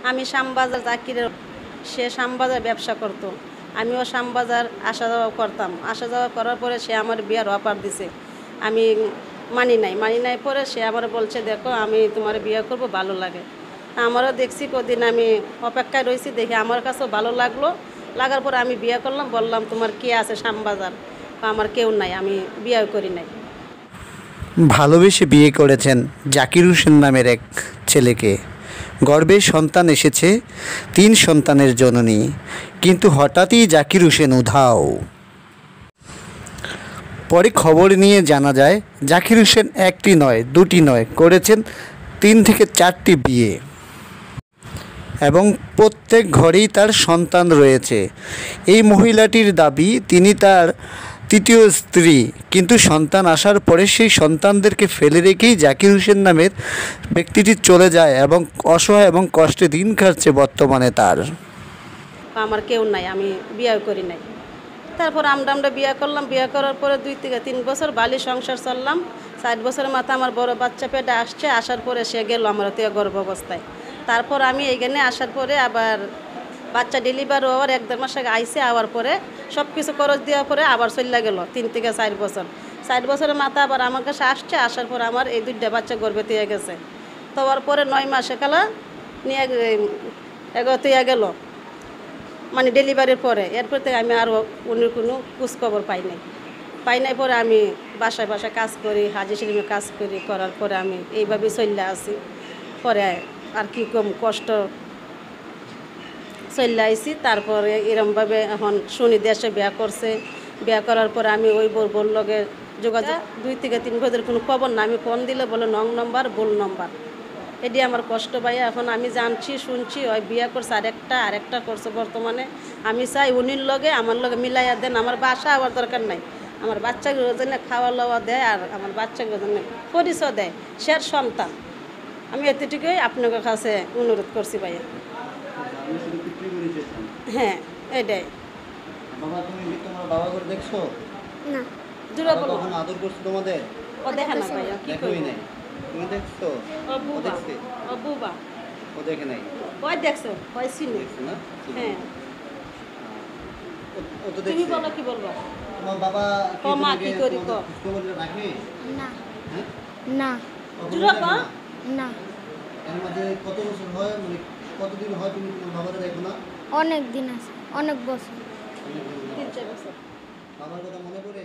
আমি শ্যামবাজার জাকিরের, সে শ্যামবাজার ব্যবসা করতো, আমিও শ্যামবাজার আসা যাওয়া করতাম। আসা যাওয়া করার পরে সে আমার বিয়ার অফার দিছে, আমি মানি নাই পরে সে আমার বলছে দেখো আমি তোমার বিয়ে করব, ভালো লাগে। আমারও দেখছি কদিন আমি অপেক্ষায় রয়েছি, দেখি আমার কাছেও ভালো লাগলো। লাগার পরে আমি বিয়ে করলাম, বললাম তোমার কে আছে শ্যামবাজার? আমার কেউ নাই, আমি বিয়ে করি নাই। ভালোবেসে বিয়ে করেছেন জাকির হোসেন নামের এক ছেলেকে। গর্ভে সন্তান এসেছে, 3 সন্তানের জননী। কিন্তু হঠাৎই জাকির হোসেন উধাও। পরে খবর নিয়ে জানা যায় জাকির হোসেন 1টি নয় 2টি নয় করেছেন 3 থেকে 4টি বিয়ে, এবং প্রত্যেক ঘরেই তার সন্তান রয়েছে। এই মহিলাটির দাবি তিনি তার 3য় স্ত্রী, কিন্তু সন্তান আসার পরে সেই সন্তানদেরকে ফেলে রেখেই জাকির হোসেন নামের ব্যক্তিটি চলে যায় এবং অসহায় এবং কষ্টে দিন কাটছে বর্তমানে তার। আমার কেউ নাই, আমি বিয়ে করি নাই। তারপর আমরা বিয়ে করলাম, বিয়ে করার পরে 2 থেকে 3 বছর ভালো সংসার চললাম। 7 বছরের মাথা আমার বড় বাচ্চা পেটে আসছে, আসার পরে সে গেল আমার তো গর্ভ অবস্থায়। তারপর আমি এইখানে আসার পরে আবার বাচ্চা ডেলিভার হওয়ার 1-1.5 মাস আগে আইসে, আওয়ার পরে সব কিছু খরচ দেওয়ার পরে আবার চলে গেল 3 থেকে 4 বছর। 4 বছরের মাথা আবার আমার কাছে আসছে, আসার পর আমার এই 2টা বাচ্চা গর্ভে দিয়ে গেছে। তো হওয়ার পরে 9 মাসে কালা নিয়ে এগোতে গেল, মানে ডেলিভারির পরে। এরপর থেকে আমি আরও অন্য কোনো খোঁজখবর পাই নাই। পরে আমি বাসায় কাজ করি, হাজি সেলিমে কাজ করি, করার পরে আমি এইভাবে চলে আসি। পরে আর কি কম কষ্ট চলে আইসি। তারপরে এরমভাবে এখন শুনি দেশে বিয়া করছে। বিয়া করার পরে আমি ওই বোর লগে যোগাযোগ 2 থেকে 3 বছর কোনো খবর না। আমি ফোন দিলে বলে নং নম্বর, ভুল নম্বর। এটি আমার কষ্ট পাই। এখন আমি জানছি, শুনছি ওই বিয়া করছে আরেকটা করছে বর্তমানে। আমি চাই উনির লগে আমার লগে মিলাইয়া দেন। আমার বাসা আবার দরকার নাই, আমার বাচ্চাগুলোর জন্য খাওয়া দাওয়া দেয়, আর আমার বাচ্চাগুলোর জন্য পরিচয় দেয়, সে সন্তান। আমি এতটুকুই আপনাদের কাছে অনুরোধ করছি ভাইয়া। হ্যাঁ, এটাই। বাবা, তুমি তোমার বাবা করে দেখছো না? দূরে বলো, কখন আদর করছে তোমাদের? ও দেখে না ভাইয়া, কি দেখোই করি নাই। তুমি দেখছো? ও বুবা, দেখছে? ও বুবা ও দেখে নাই। ওই দেখছো, ওই চিনি। দেখছো না? হ্যাঁ, ও তো তুমি দেখছে। বলো কি বলবা? তোমার বাবা ও মা কি করি কো? খবর রাখে? না। হ্যাঁ? না। দূরে কো? না। এর মধ্যে কত বছর হয়, মানে কতদিন হয় তুমি তোমার বাবাকে দেখো না? অনেক দিন আছে, অনেক বছর। 3-4 বছর। বাবার কথা মনে পড়ে?